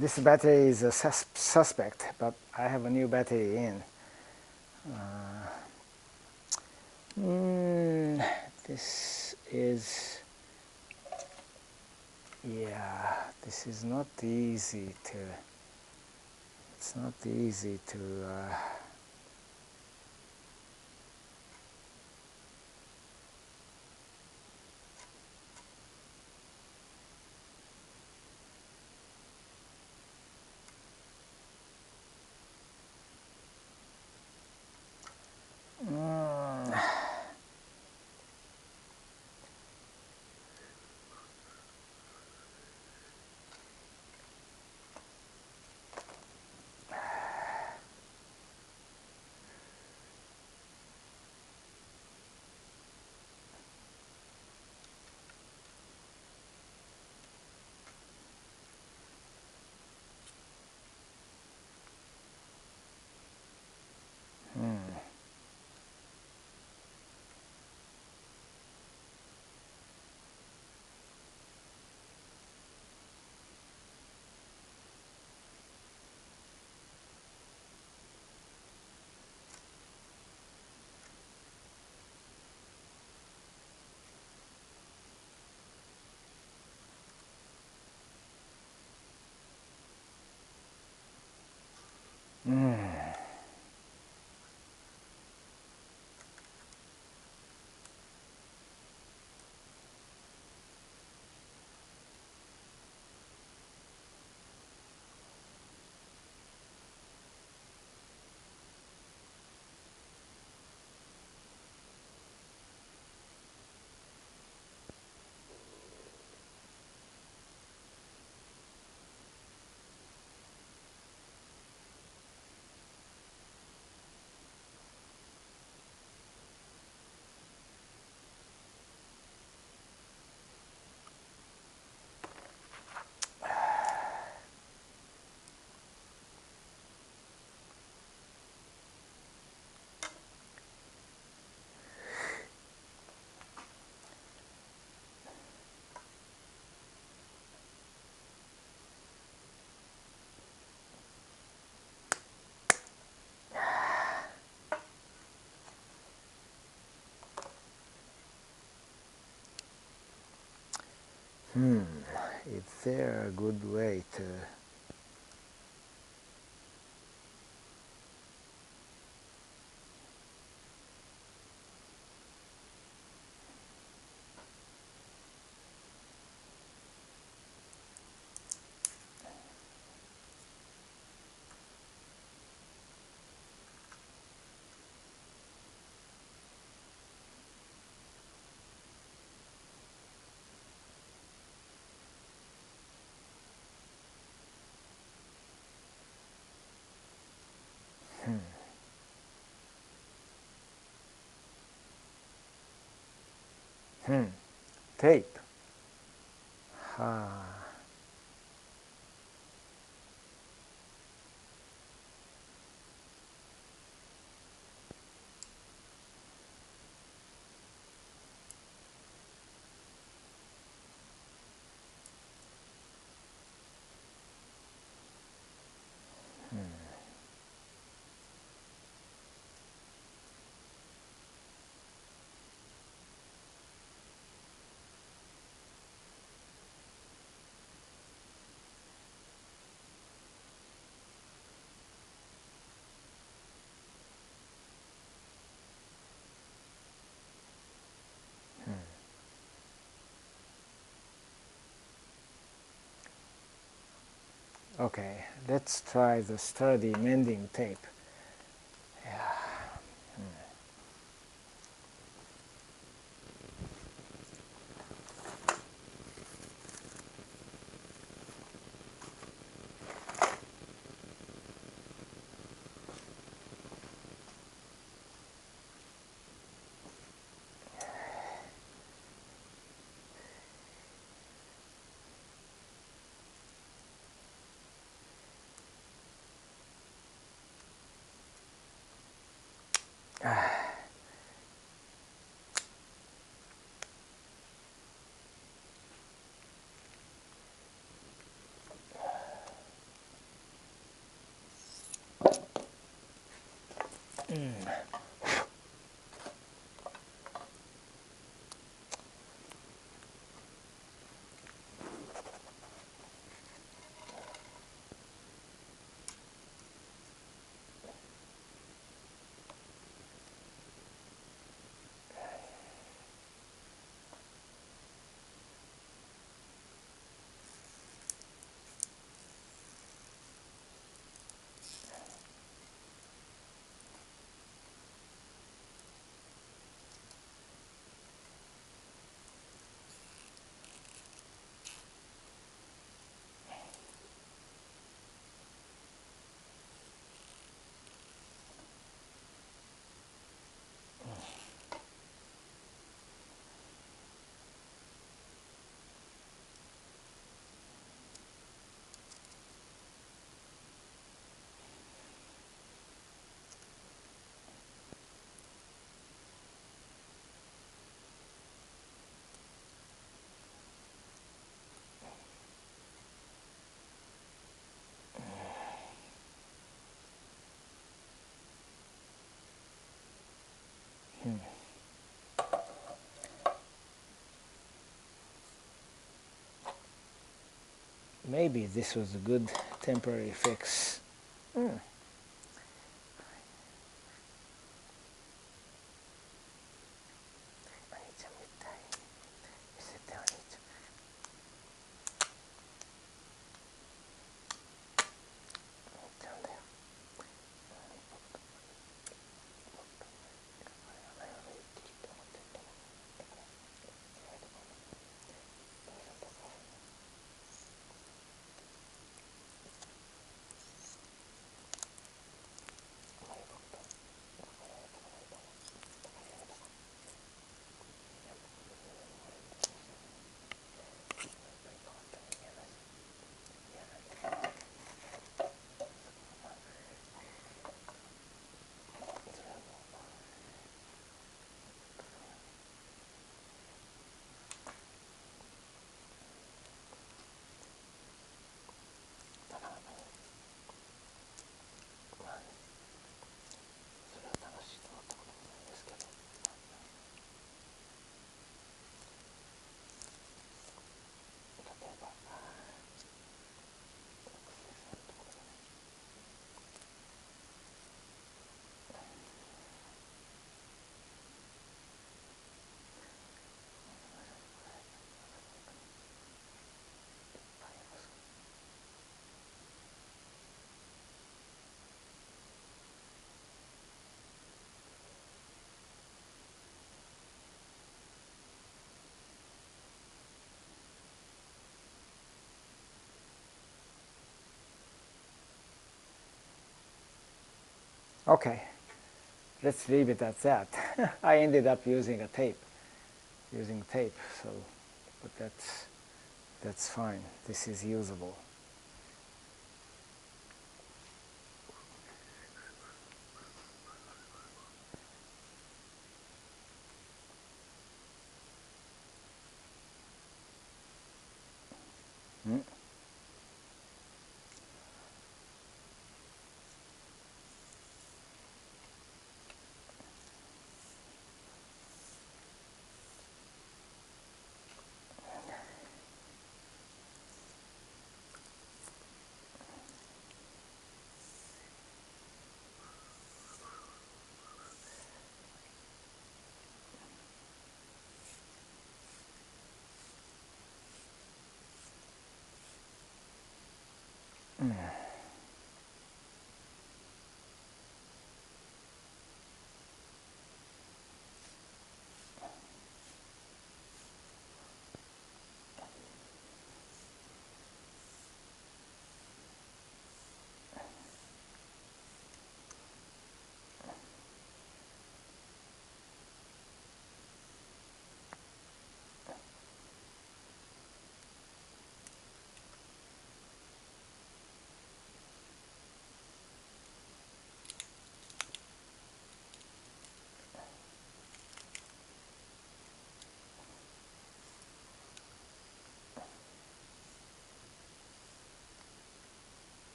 This battery is a suspect, but I have a new battery in. This is, yeah, this is not easy to, it's not easy to, is there a good way to, tape? Ah, okay, let's try the sturdy mending tape. Maybe this was a good temporary fix. Okay, let's leave it at that. I ended up using tape, so, but that's fine. This is usable.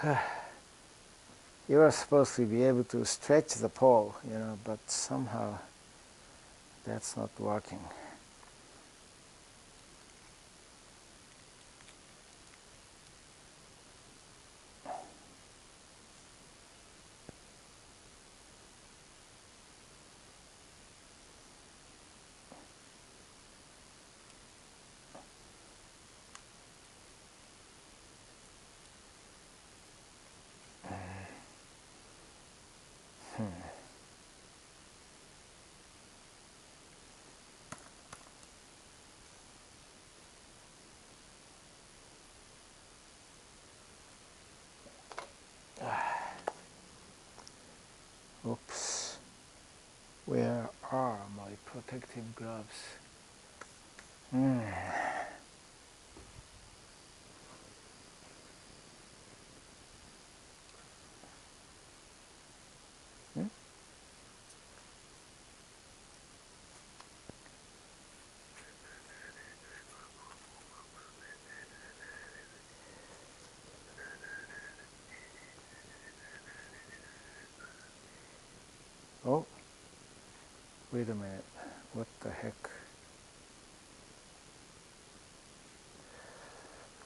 You are supposed to be able to stretch the pole, you know, but somehow that's not working. Oops. Where are my protective gloves? Hmm. Hmm? Oh, wait a minute. What the heck?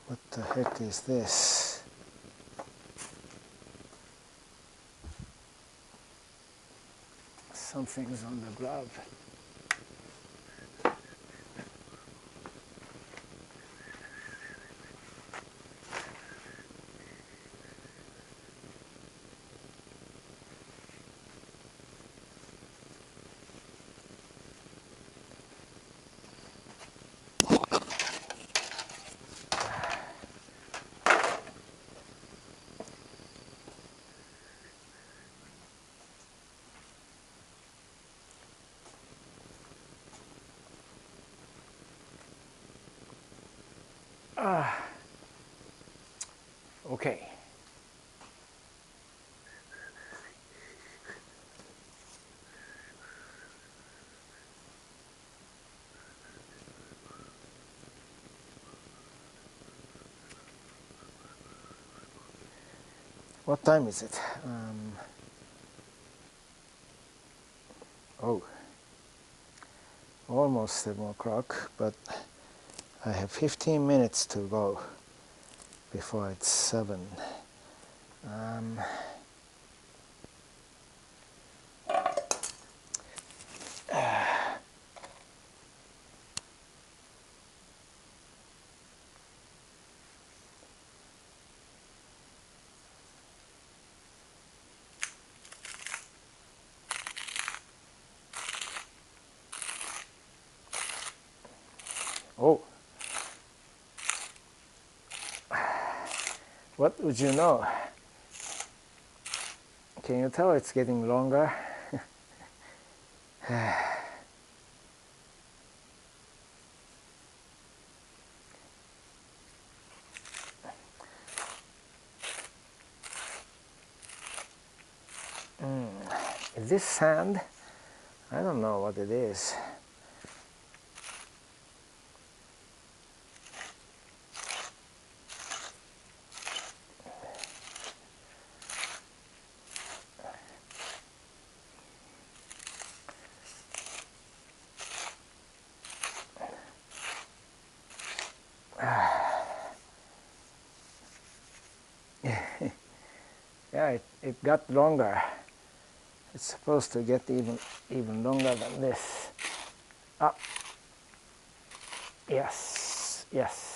What the heck is this? Something's on the glove. Okay. What time is it? Oh, almost 7 o'clock, but I have 15 minutes to go before it's 7. Oh, what would you know? Can you tell it's getting longer? Is this sand? I don't know what it is. Yeah, it got longer. It's supposed to get even longer than this. Ah, yes, yes.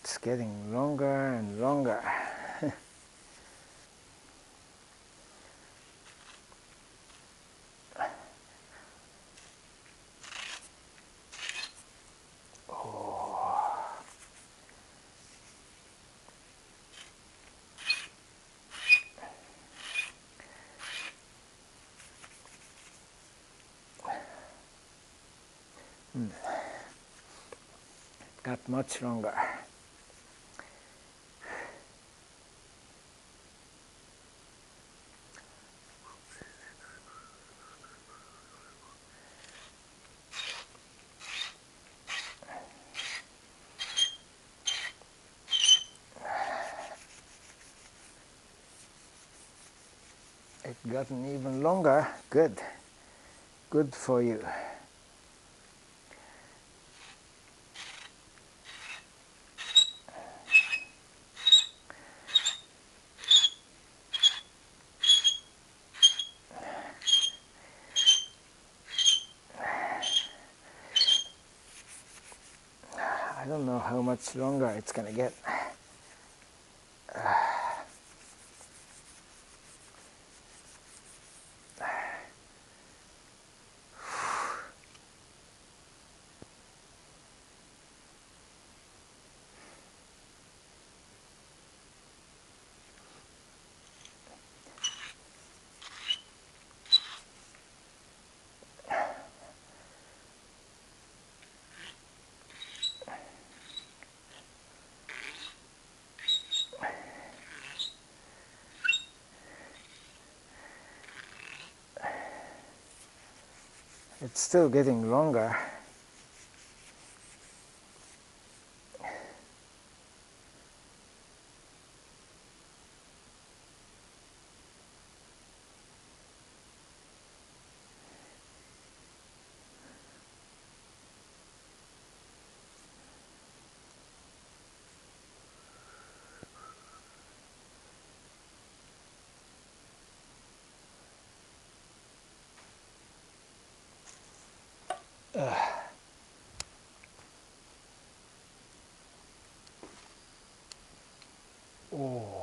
It's getting longer and longer. Got much longer. It gotten even longer. Good. Good for you. I don't know how much longer it's gonna get. It's still getting longer. Oh.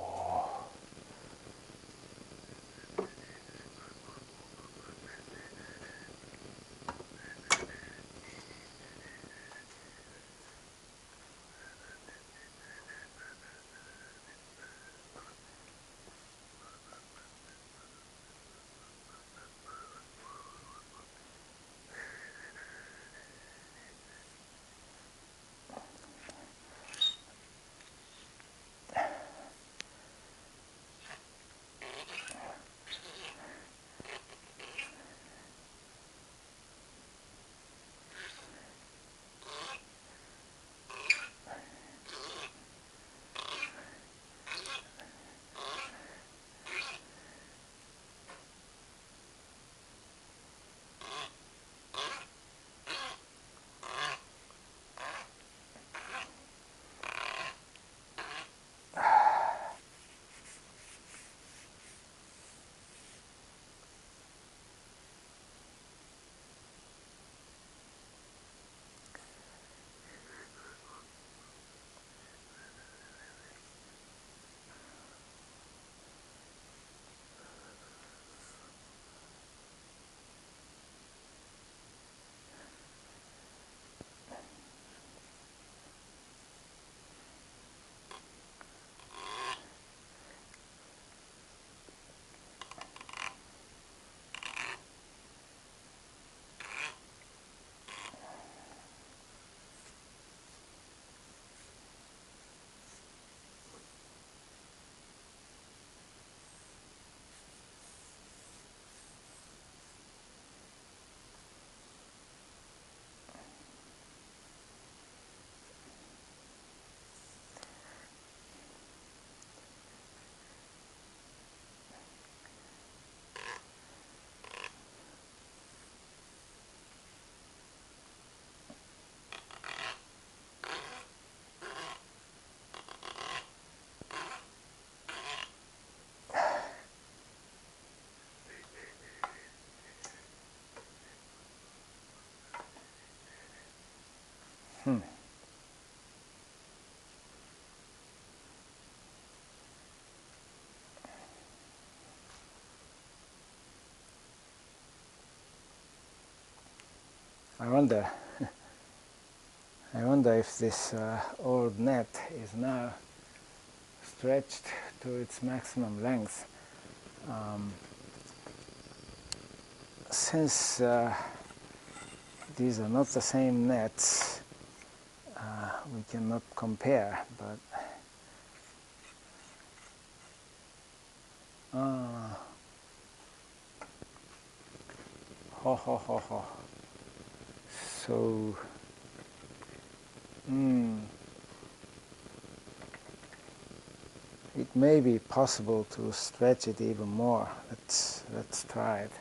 I wonder if this old net is now stretched to its maximum length. Since these are not the same nets. We cannot compare, but ho ho ho ho. So it may be possible to stretch it even more. Let's try it.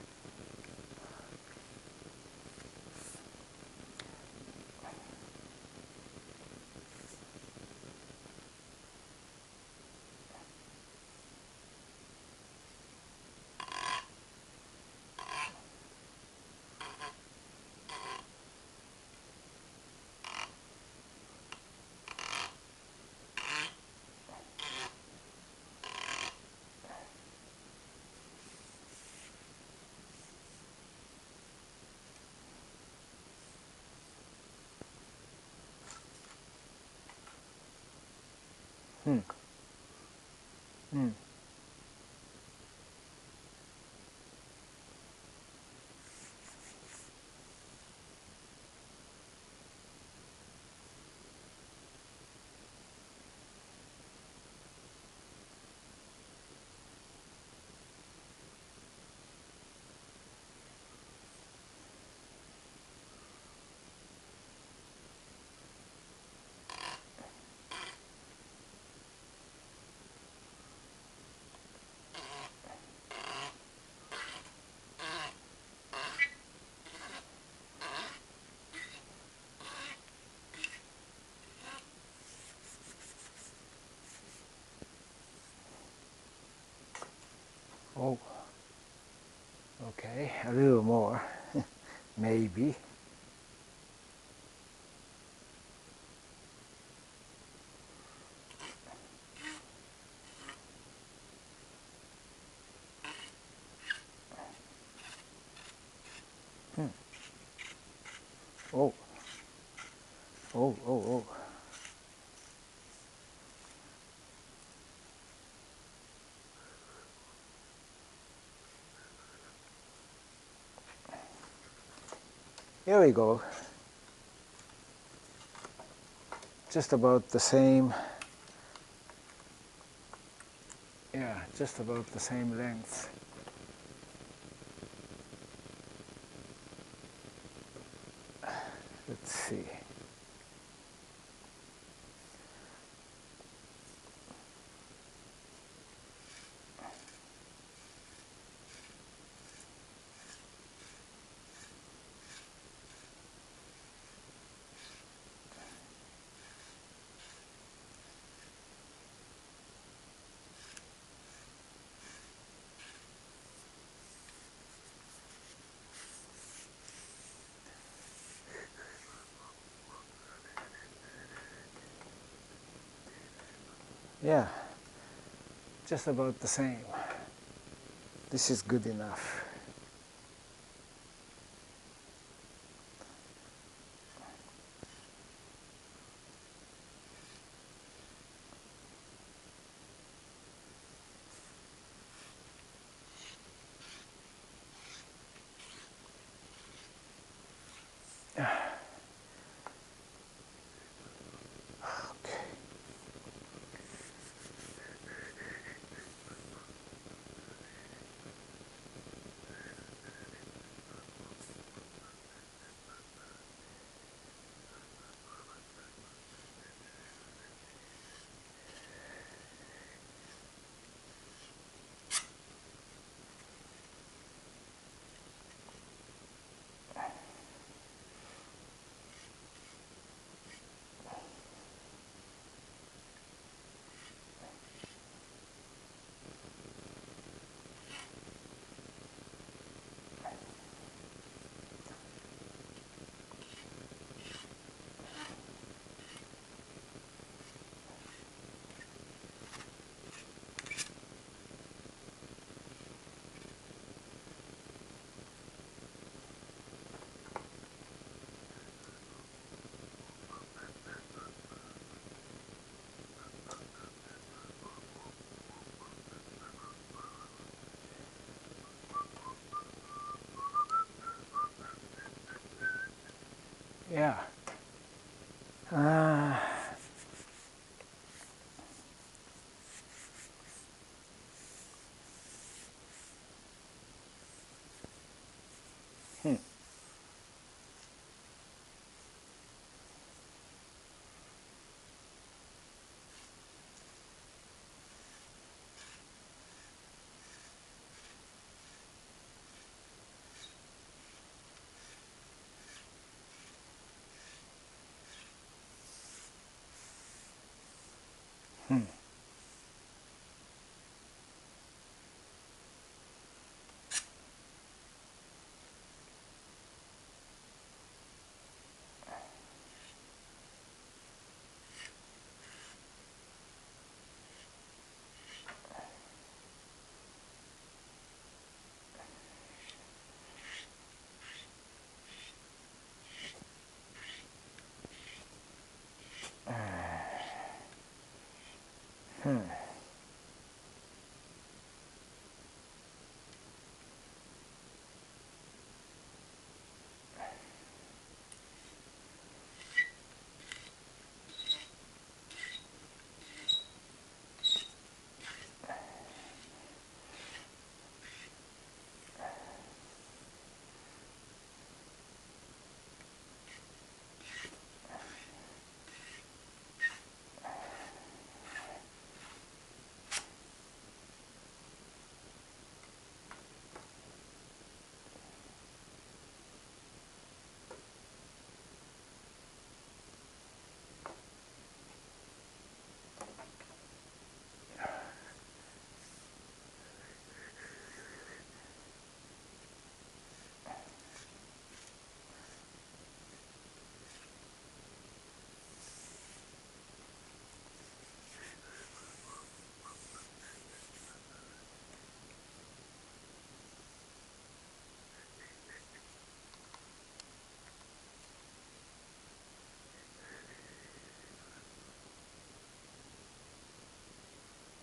Oh, okay, a little more, maybe. Oh, oh, oh, oh. Here we go. Just about the same. Yeah, just about the same length. Let's see. Yeah, just about the same. This is good enough. Okay. Yeah. Uh, hmm. Hmm. Hmm.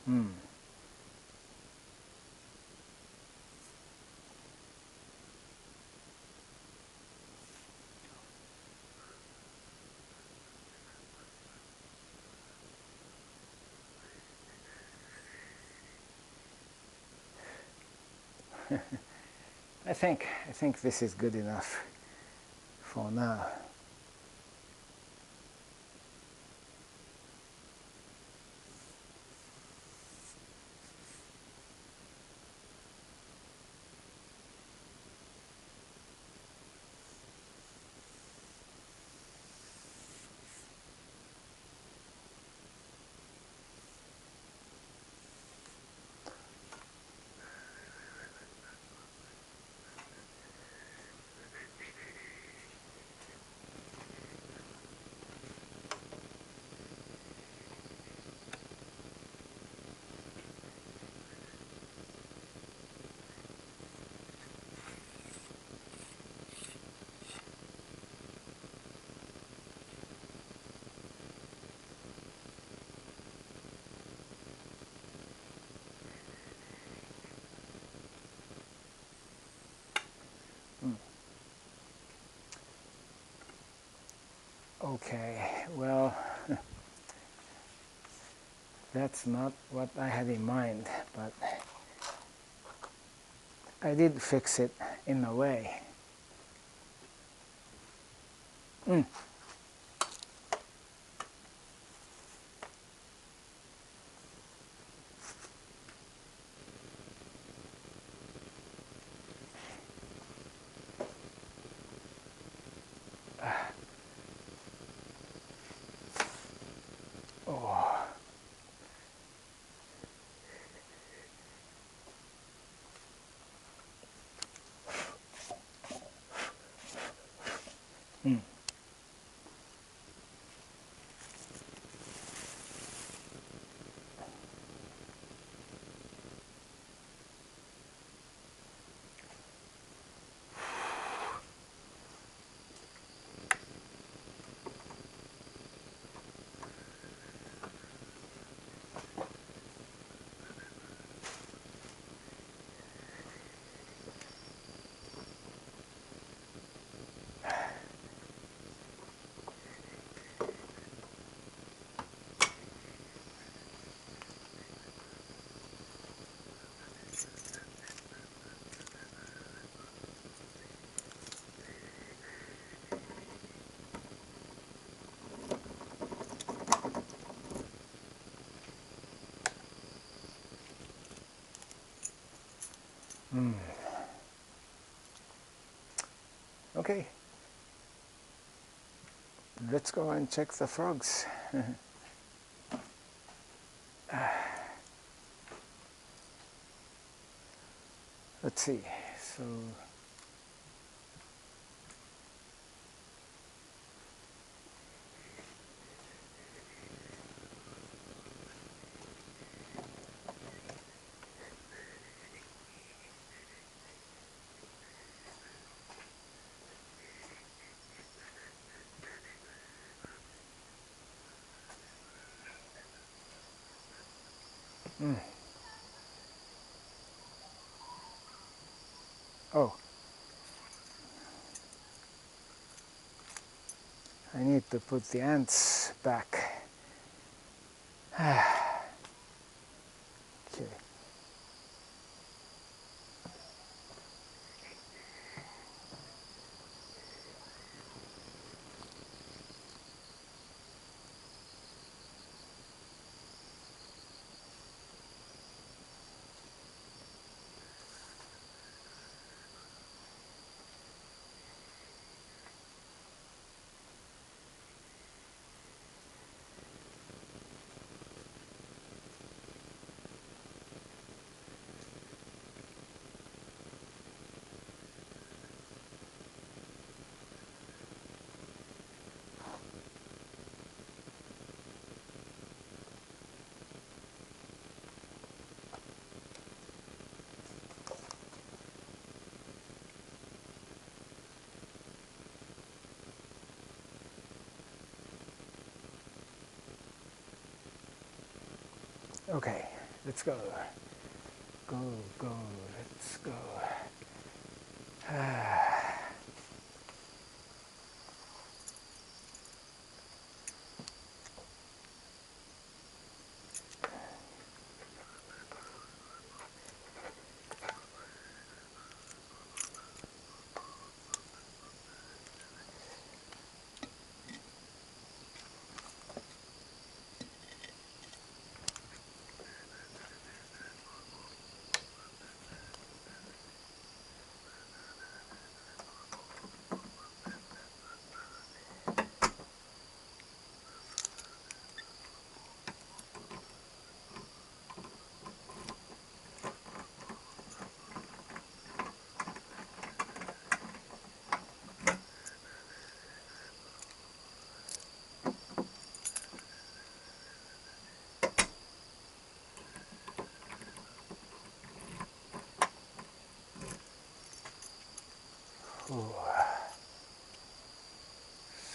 Hmm. I think this is good enough for now. Okay, well, that's not what I had in mind, but I did fix it in a way. Mm. Oh. Mm. Okay, let's go and check the frogs. Let's see. So oh, I need to put the ants back. Okay. Okay, let's go. Go, go, let's go.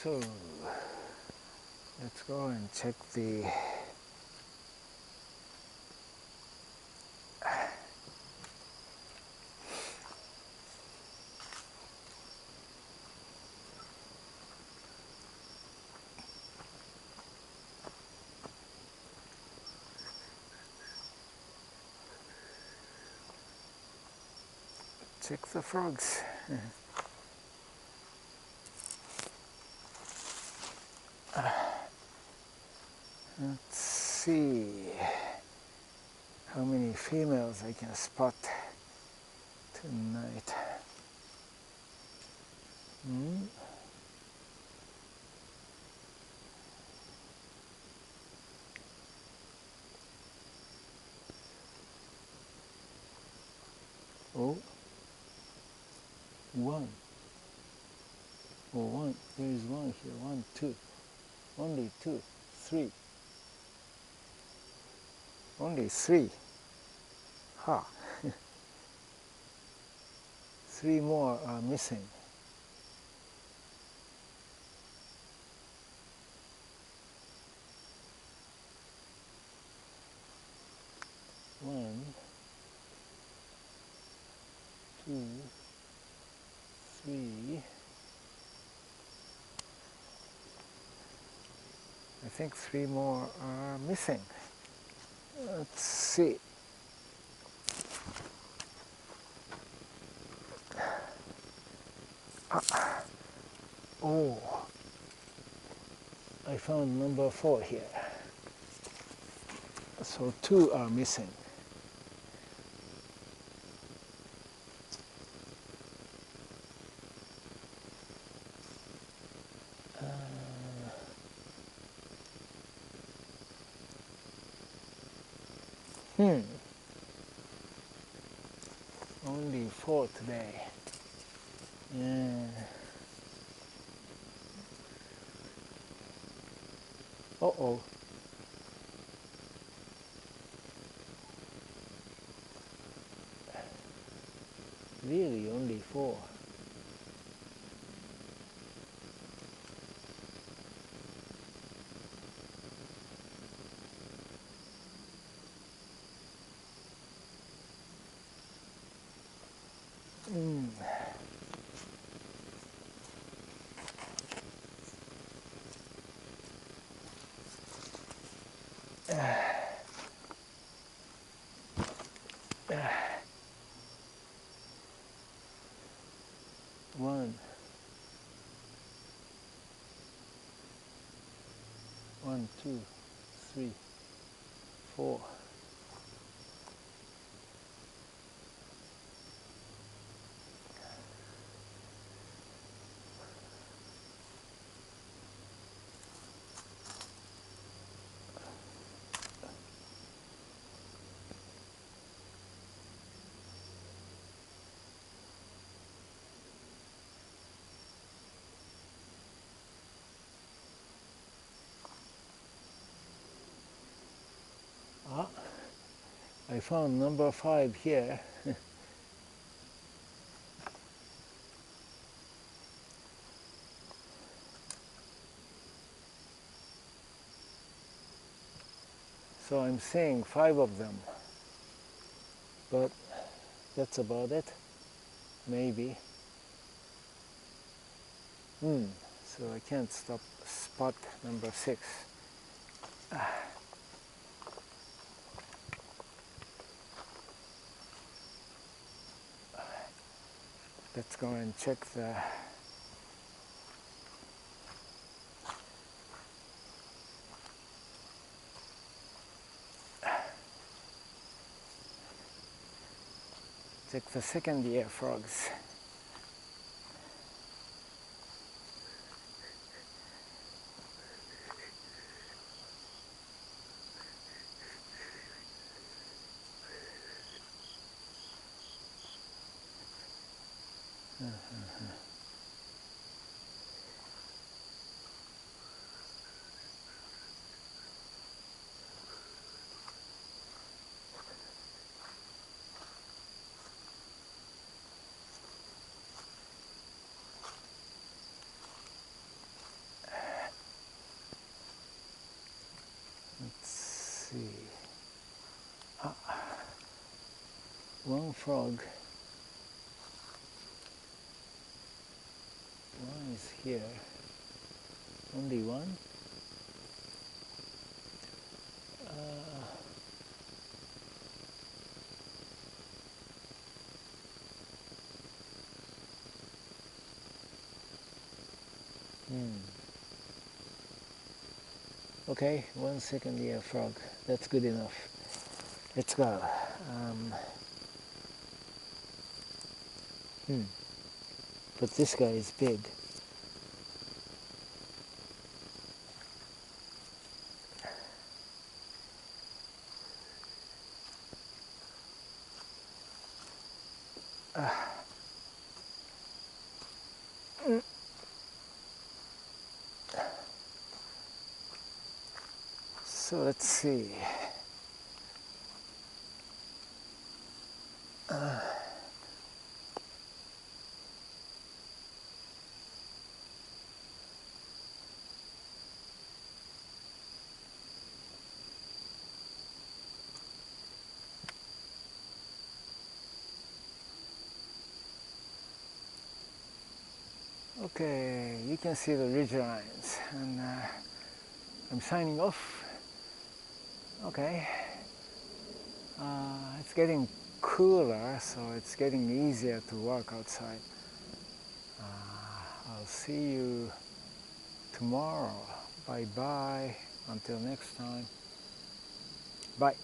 So let's go and check the frogs. Let's see how many females I can spot tonight. Oh, one. Oh, one. There is one here. One, two. Only two. Three. Only three. Ha. Three more are missing. One, two, three. I think three more are missing. Let's see. Oh, I found number 4 here. So two are missing. Only 4 today. Yeah. Uh-oh. Really, only 4. One, 1, 2, 3, 4. Ah, I found number 5 here. So I'm seeing 5 of them. But that's about it. Maybe. So I can't spot number 6. Let's go and check the second year frogs. Let's see. One frog. One is here. Only one. Okay, 1 second year frog. That's good enough. Let's go. But this guy is big. So let's see. Okay, you can see the ridge lines, and I'm signing off. Okay, it's getting cooler, so it's getting easier to work outside. I'll see you tomorrow. Bye bye. Until next time. Bye.